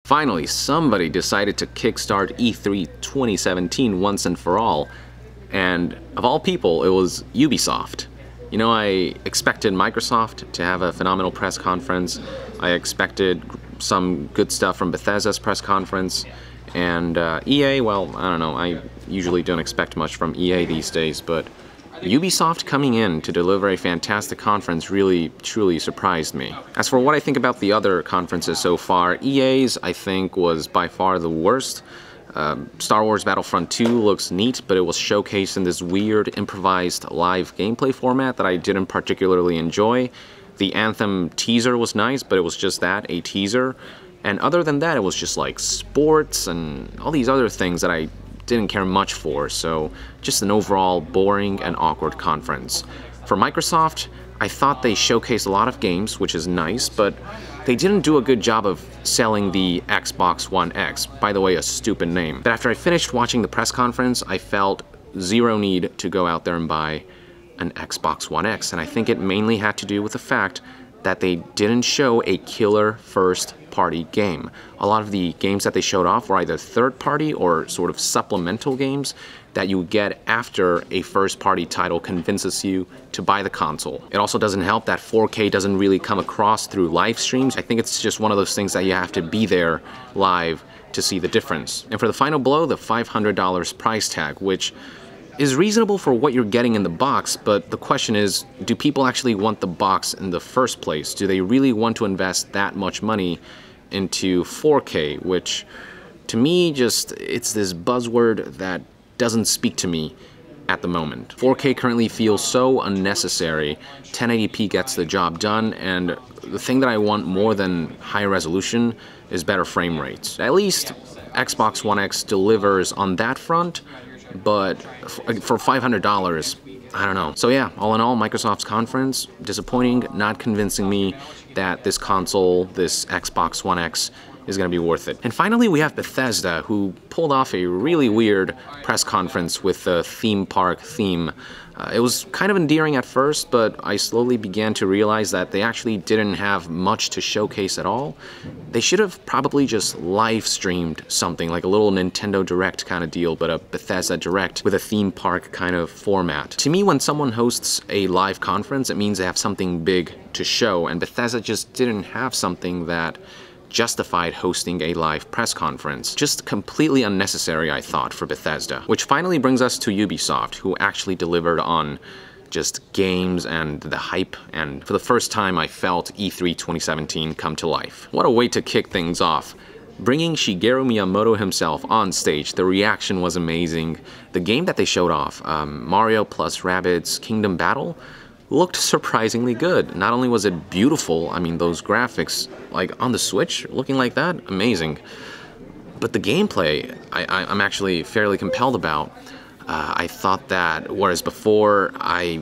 Finally, somebody decided to kickstart E3 2017 once and for all, and of all people, it was Ubisoft. You know, I expected Microsoft to have a phenomenal press conference. I expected some good stuff from Bethesda's press conference. And EA, well, I don't know, I usually don't expect much from EA these days, but Ubisoft coming in to deliver a fantastic conference really, truly surprised me. As for what I think about the other conferences so far, EA's, I think, was by far the worst. Star Wars Battlefront 2 looks neat, but it was showcased in this weird, improvised live gameplay format that I didn't particularly enjoy. The Anthem teaser was nice, but it was just that, a teaser. And other than that, it was just like sports and all these other things that I didn't care much for, so just an overall boring and awkward conference. For Microsoft, I thought they showcased a lot of games, which is nice, but they didn't do a good job of selling the Xbox One X, by the way, a stupid name. But after I finished watching the press conference, I felt zero need to go out there and buy an Xbox One X, and I think it mainly had to do with the fact that they didn't show a killer first-party game. A lot of the games that they showed off were either third-party or sort of supplemental games that you get after a first-party title convinces you to buy the console. It also doesn't help that 4K doesn't really come across through live streams. I think it's just one of those things that you have to be there live to see the difference. And for the final blow, the $500 price tag, which is reasonable for what you're getting in the box, but the question is, do people actually want the box in the first place? Do they really want to invest that much money into 4K, which to me it's this buzzword that doesn't speak to me at the moment. 4K currently feels so unnecessary. 1080p gets the job done, and the thing that I want more than high resolution is better frame rates. At least Xbox One X delivers on that front, but for $500, I don't know. So yeah, all in all, Microsoft's conference, disappointing, not convincing me that this console, this Xbox One X, is going to be worth it. And finally, we have Bethesda, who pulled off a really weird press conference with the theme park theme. It was kind of endearing at first, but I slowly began to realize that they actually didn't have much to showcase at all. They should have probably just live streamed something, like a little Nintendo Direct kind of deal, but a Bethesda Direct with a theme park kind of format. To me, when someone hosts a live conference, it means they have something big to show, and Bethesda just didn't have something that justified hosting a live press conference. Just completely unnecessary, I thought, for Bethesda. Which finally brings us to Ubisoft, who actually delivered on just games and the hype, and for the first time I felt E3 2017 come to life. What a way to kick things off. Bringing Shigeru Miyamoto himself on stage, the reaction was amazing. The game that they showed off, Mario plus Rabbids Kingdom Battle, looked surprisingly good. Not only was it beautiful, I mean, those graphics, like on the Switch, looking like that, amazing. But the gameplay, I'm actually fairly compelled about. I thought that, whereas before I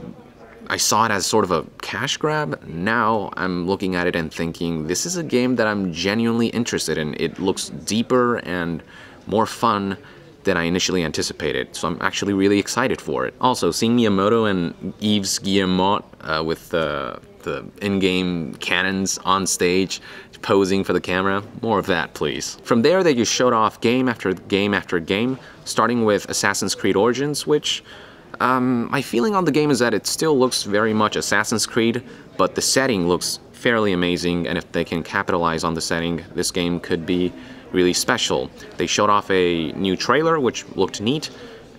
saw it as sort of a cash grab, now I'm looking at it and thinking, this is a game that I'm genuinely interested in. It looks deeper and more fun than I initially anticipated, so I'm actually really excited for it. Also, seeing Miyamoto and Yves Guillemot with the in-game cannons on stage, posing for the camera, more of that, please. From there, they just showed off game after game after game, starting with Assassin's Creed Origins, which my feeling on the game is that it still looks very much Assassin's Creed, but the setting looks fairly amazing, and if they can capitalize on the setting, this game could be really special. They showed off a new trailer, which looked neat,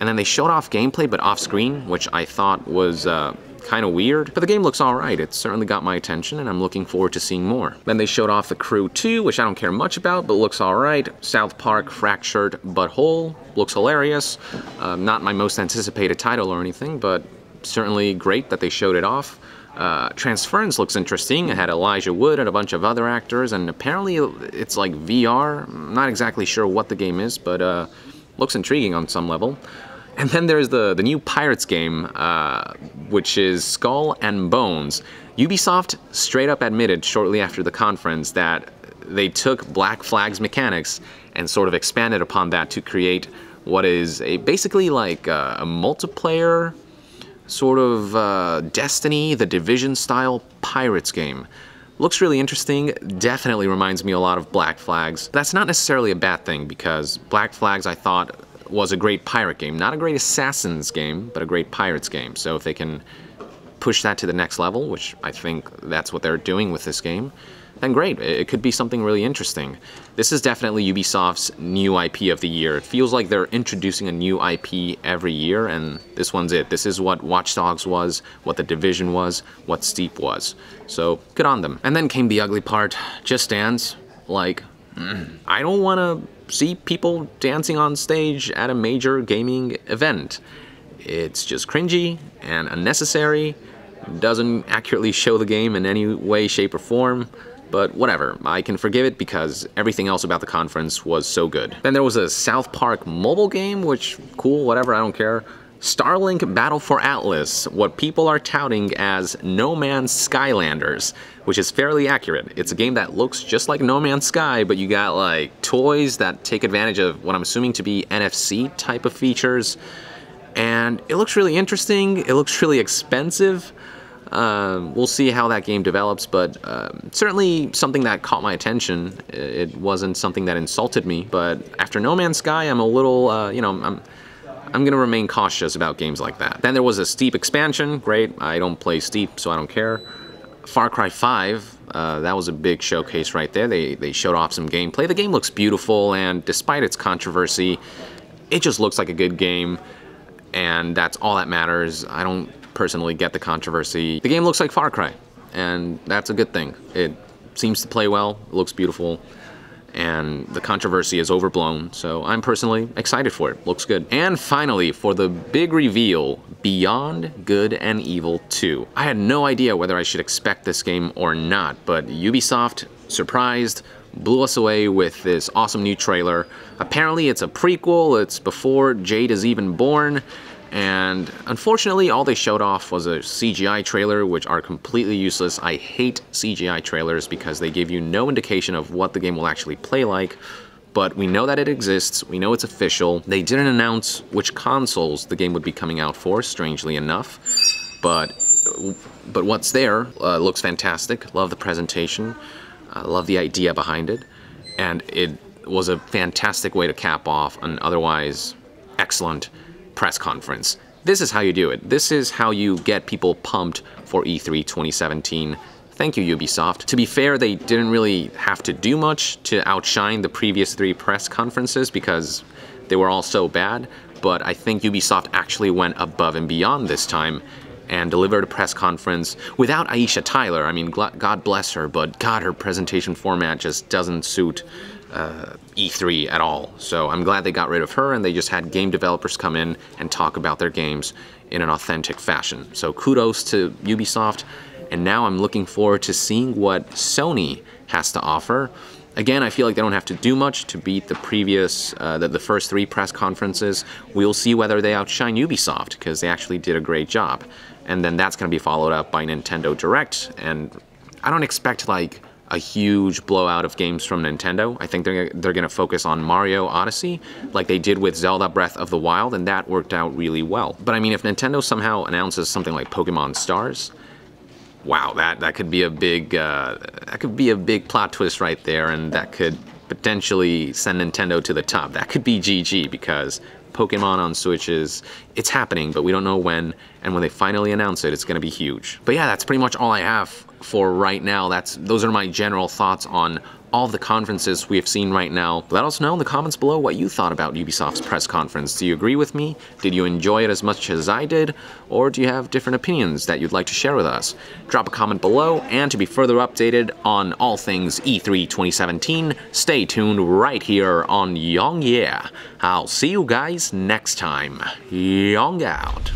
and then they showed off gameplay, but off-screen, which I thought was kind of weird, but the game looks alright. It certainly got my attention, and I'm looking forward to seeing more. Then they showed off The Crew 2, which I don't care much about, but looks alright. South Park Fractured But Whole looks hilarious. Not my most anticipated title or anything, but certainly great that they showed it off. Transference looks interesting. It had Elijah Wood and a bunch of other actors, and apparently it's like VR. I'm not exactly sure what the game is, but looks intriguing on some level. And then there's the new Pirates game, which is Skull and Bones. Ubisoft straight up admitted shortly after the conference that they took Black Flag's mechanics and sort of expanded upon that to create what is basically like a multiplayer sort of Destiny, the Division style Pirates game. Looks really interesting, definitely reminds me a lot of Black Flags. That's not necessarily a bad thing, because Black Flags I thought was a great pirate game. Not a great Assassin's game, but a great pirates game. So if they can push that to the next level, which I think that's what they're doing with this game, then great. It could be something really interesting. This is definitely Ubisoft's new IP of the year. It feels like they're introducing a new IP every year, and this one's it. This is what Watch Dogs was, what The Division was, what Steep was. So, good on them. And then came the ugly part. Just Dance. Like, I don't want to see people dancing on stage at a major gaming event. It's just cringy and unnecessary. Doesn't accurately show the game in any way, shape, or form. But whatever, I can forgive it because everything else about the conference was so good. Then there was a South Park mobile game, which, cool, whatever, I don't care. Starlink Battle for Atlas, what people are touting as No Man's Skylanders, which is fairly accurate. It's a game that looks just like No Man's Sky, but you got like toys that take advantage of what I'm assuming to be NFC type of features. And it looks really interesting, it looks really expensive. We'll see how that game develops, but certainly something that caught my attention. It wasn't something that insulted me, but after No Man's Sky, I'm a little, you know, I'm gonna remain cautious about games like that. Then there was a Steep expansion. Great, I don't play Steep, so I don't care. Far Cry 5, that was a big showcase right there. They showed off some gameplay. The game looks beautiful, and despite its controversy, it just looks like a good game, and that's all that matters. I don't personally get the controversy. The game looks like Far Cry, and that's a good thing. It seems to play well, it looks beautiful, and the controversy is overblown, so I'm personally excited for it. Looks good. And finally, for the big reveal, Beyond Good and Evil 2. I had no idea whether I should expect this game or not, but Ubisoft surprised, blew us away with this awesome new trailer. Apparently it's a prequel, it's before Jade is even born, and unfortunately all they showed off was a CGI trailer, which are completely useless. I hate CGI trailers because they give you no indication of what the game will actually play like, but we know that it exists, we know it's official. They didn't announce which consoles the game would be coming out for, strangely enough, but what's there looks fantastic. Love the presentation, love the idea behind it, and it was a fantastic way to cap off an otherwise excellent press conference. This is how you do it. This is how you get people pumped for E3 2017. Thank you, Ubisoft. To be fair, they didn't really have to do much to outshine the previous 3 press conferences because they were all so bad, but I think Ubisoft actually went above and beyond this time and delivered a press conference without Aisha Tyler. I mean, God bless her, but God, her presentation format just doesn't suit E3 at all. So I'm glad they got rid of her and they just had game developers come in and talk about their games in an authentic fashion. So kudos to Ubisoft, and now I'm looking forward to seeing what Sony has to offer. Again, I feel like they don't have to do much to beat the previous, the first 3 press conferences. We'll see whether they outshine Ubisoft, because they actually did a great job. And then that's going to be followed up by Nintendo Direct, and I don't expect like a huge blowout of games from Nintendo. I think they're going to focus on Mario Odyssey, like they did with Zelda Breath of the Wild, and that worked out really well. But I mean, if Nintendo somehow announces something like Pokemon Stars, wow, that could be a big plot twist right there, and that could potentially send Nintendo to the top. That could be GG, because Pokemon on Switch it's happening, but we don't know when, and when they finally announce it, it's going to be huge. But yeah, that's pretty much all I have for right now. Those are my general thoughts on all of the conferences we have seen right now. Let us know in the comments below what you thought about Ubisoft's press conference. Do you agree with me? Did you enjoy it as much as I did? Or do you have different opinions that you'd like to share with us? Drop a comment below, and to be further updated on all things E3 2017, stay tuned right here on Young Yeah. I'll see you guys next time. Young out.